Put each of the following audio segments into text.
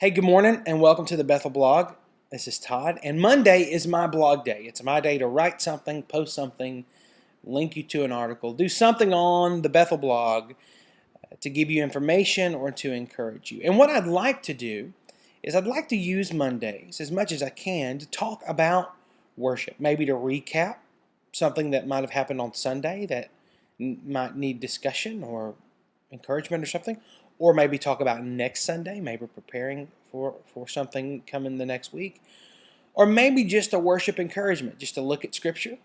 Hey, good morning and welcome to the Bethel Blog. This is Todd, and Monday is my blog day. It's my day to write something, post something, link you to an article, do something on the Bethel Blog to give you information or to encourage you. And what I'd like to do is I'd like to use Mondays as much as I can to talk about worship, maybe to recap something that might have happened on Sunday that might need discussion or encouragement or something, or maybe talk about next Sunday, maybe preparing for something coming the next week, or maybe just a worship encouragement, just to look at Scripture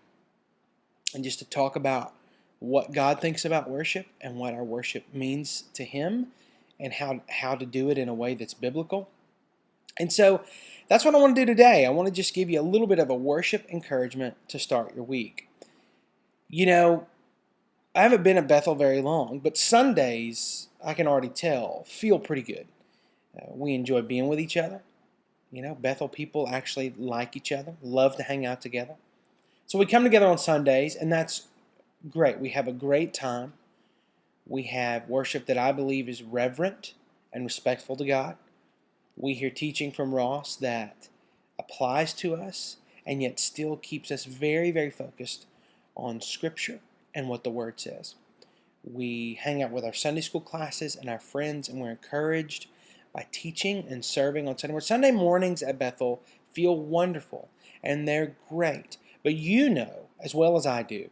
and just to talk about what God thinks about worship and what our worship means to Him and how to do it in a way that's biblical. And so that's what I want to do today. I want to just give you a little bit of a worship encouragement to start your week. You know, I haven't been at Bethel very long, but Sundays, I can already tell, feel pretty good. We enjoy being with each other. You know, Bethel people actually like each other, love to hang out together. So we come together on Sundays, and that's great. We have a great time. We have worship that I believe is reverent and respectful to God. We hear teaching from Ross that applies to us and yet still keeps us very, very focused on Scripture and what the Word says. We hang out with our Sunday school classes and our friends, and we're encouraged by teaching and serving on Sunday morning. Sunday mornings at Bethel feel wonderful, and they're great. But you know, as well as I do,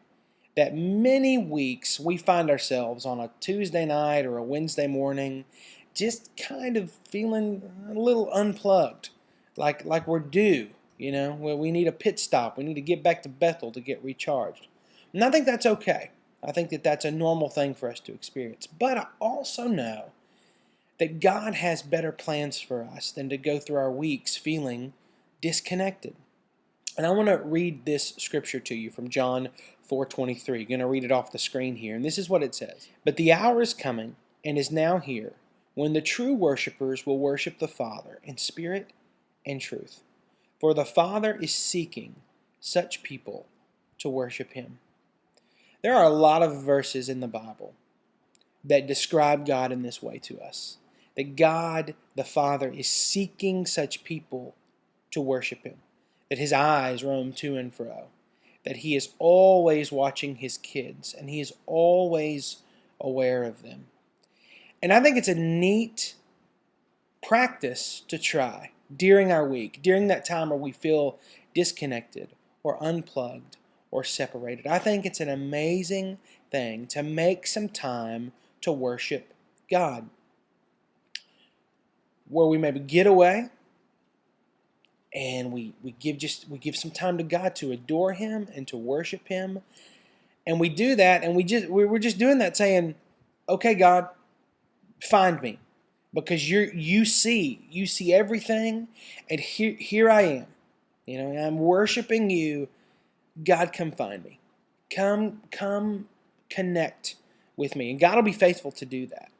that many weeks we find ourselves on a Tuesday night or a Wednesday morning just kind of feeling a little unplugged, like we're due, you know, where we need a pit stop. We need to get back to Bethel to get recharged. And I think that's okay. I think that that's a normal thing for us to experience. But I also know that God has better plans for us than to go through our weeks feeling disconnected. And I want to read this scripture to you from John 4:23. I'm going to read it off the screen here. And this is what it says. But the hour is coming and is now here when the true worshipers will worship the Father in spirit and truth. For the Father is seeking such people to worship Him. There are a lot of verses in the Bible that describe God in this way to us. That God, the Father, is seeking such people to worship Him. That His eyes roam to and fro. That He is always watching His kids, and He is always aware of them. And I think it's a neat practice to try during our week, during that time where we feel disconnected or unplugged or separated. I think it's an amazing thing to make some time to worship God, where we maybe get away and we give some time to God to adore Him and to worship Him. And we do that, and we're just doing that, saying, okay, God, find me, because you see everything, and here I am. You know, I'm worshiping you. God, come find me. Come connect with me. And God will be faithful to do that.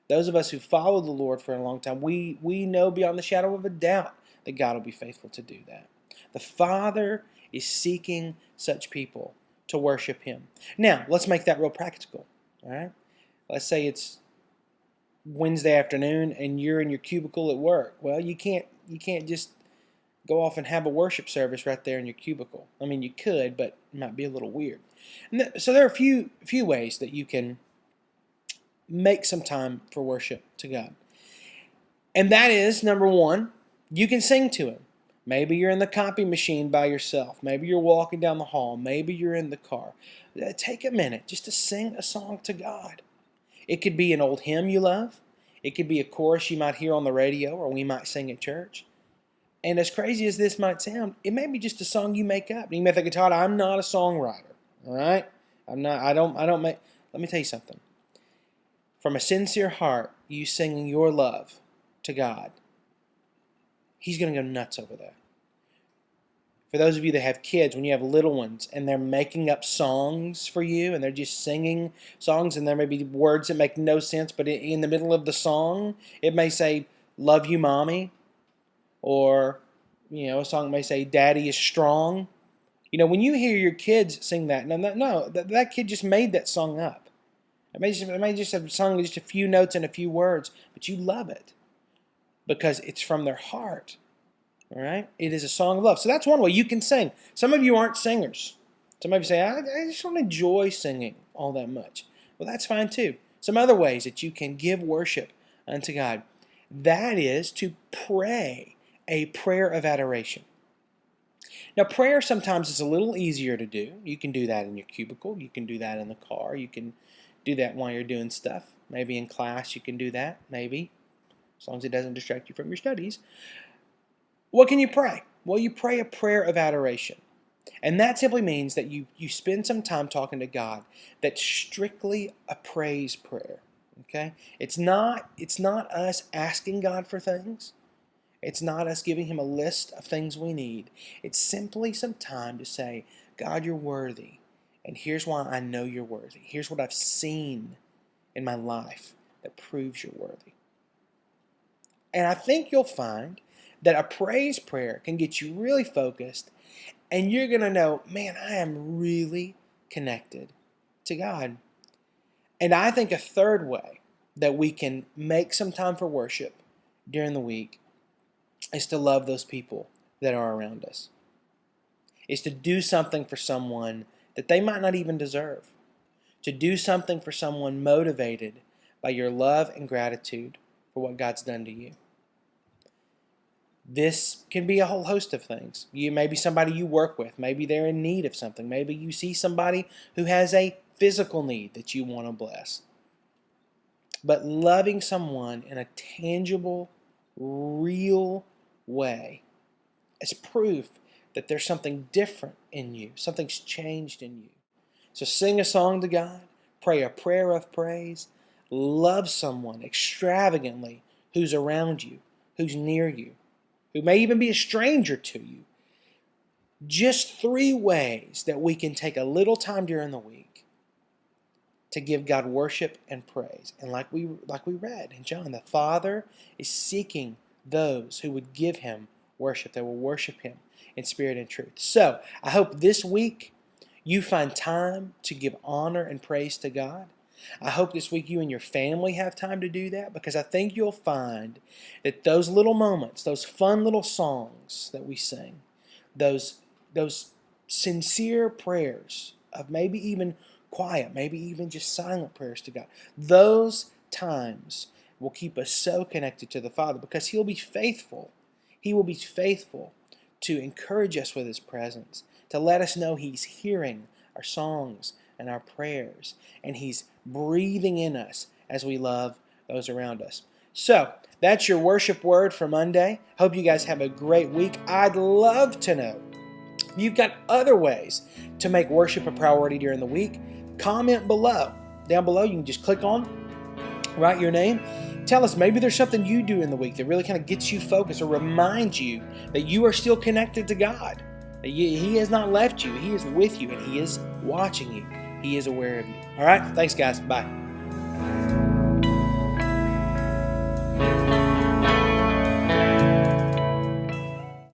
Those of us who follow the Lord for a long time, we know beyond the shadow of a doubt that God will be faithful to do that. The Father is seeking such people to worship Him. Now, let's make that real practical. All right? Let's say it's Wednesday afternoon and you're in your cubicle at work. Well, you can't just go off and have a worship service right there in your cubicle. I mean, you could, but it might be a little weird. And so there are a few ways that you can make some time for worship to God. And that is, number one, you can sing to Him. Maybe you're in the copy machine by yourself. Maybe you're walking down the hall. Maybe you're in the car. Take a minute just to sing a song to God. It could be an old hymn you love. It could be a chorus you might hear on the radio or we might sing at church. And as crazy as this might sound, it may be just a song you make up. And you may think, Todd, I'm not a songwriter. All right? I don't make. Let me tell you something. From a sincere heart, you singing your love to God, He's going to go nuts over that. For those of you that have kids, when you have little ones and they're making up songs for you and they're just singing songs, and there may be words that make no sense, but in the middle of the song, it may say, love you, mommy. Or, you know, a song may say, Daddy is strong. You know, when you hear your kids sing that, that kid just made that song up. It may just have sung just a few notes and a few words, but you love it. because it's from their heart. All right? It is a song of love. So that's one way you can sing. Some of you aren't singers. Some of you say, I just don't enjoy singing all that much. Well, that's fine too. Some other ways that you can give worship unto God. That is to pray a prayer of adoration. Now, prayer sometimes is a little easier to do. You can do that in your cubicle. You can do that in the car. You can do that while you're doing stuff. Maybe in class you can do that. Maybe. As long as it doesn't distract you from your studies. What can you pray? Well, you pray a prayer of adoration. And that simply means that you spend some time talking to God. That's strictly a praise prayer. Okay? It's not us asking God for things. It's not us giving Him a list of things we need. It's simply some time to say, God, you're worthy. And here's why I know you're worthy. Here's what I've seen in my life that proves you're worthy. And I think you'll find that a praise prayer can get you really focused, and you're going to know, man, I am really connected to God. And I think a third way that we can make some time for worship during the week is to love those people that are around us. Is to do something for someone that they might not even deserve. To do something for someone motivated by your love and gratitude for what God's done to you. This can be a whole host of things. Maybe somebody you work with, maybe they're in need of something. Maybe you see somebody who has a physical need that you want to bless. But loving someone in a tangible, real way is proof that there's something different in you. Something's changed in you. So sing a song to God, pray a prayer of praise, love someone extravagantly who's around you, who's near you, who may even be a stranger to you. Just 3 ways that we can take a little time during the week to give God worship and praise. And like we read in John, the Father is seeking those who would give Him worship, that will worship Him in spirit and truth. So I hope this week you find time to give honor and praise to God. I hope this week you and your family have time to do that, because I think you'll find that those little moments, those fun little songs that we sing, those sincere prayers of maybe even quiet, maybe even just silent prayers to God, those times will keep us so connected to the Father, because He'll be faithful. He will be faithful to encourage us with His presence, to let us know He's hearing our songs and our prayers, and He's breathing in us as we love those around us. So, that's your worship word for Monday. Hope you guys have a great week. I'd love to know if you've got other ways to make worship a priority during the week. Comment below. Down below, you can just click on, write your name. Tell us, maybe there's something you do in the week that really kind of gets you focused or reminds you that you are still connected to God. That He has not left you. He is with you, and He is watching you. He is aware of you. All right? Thanks, guys. Bye.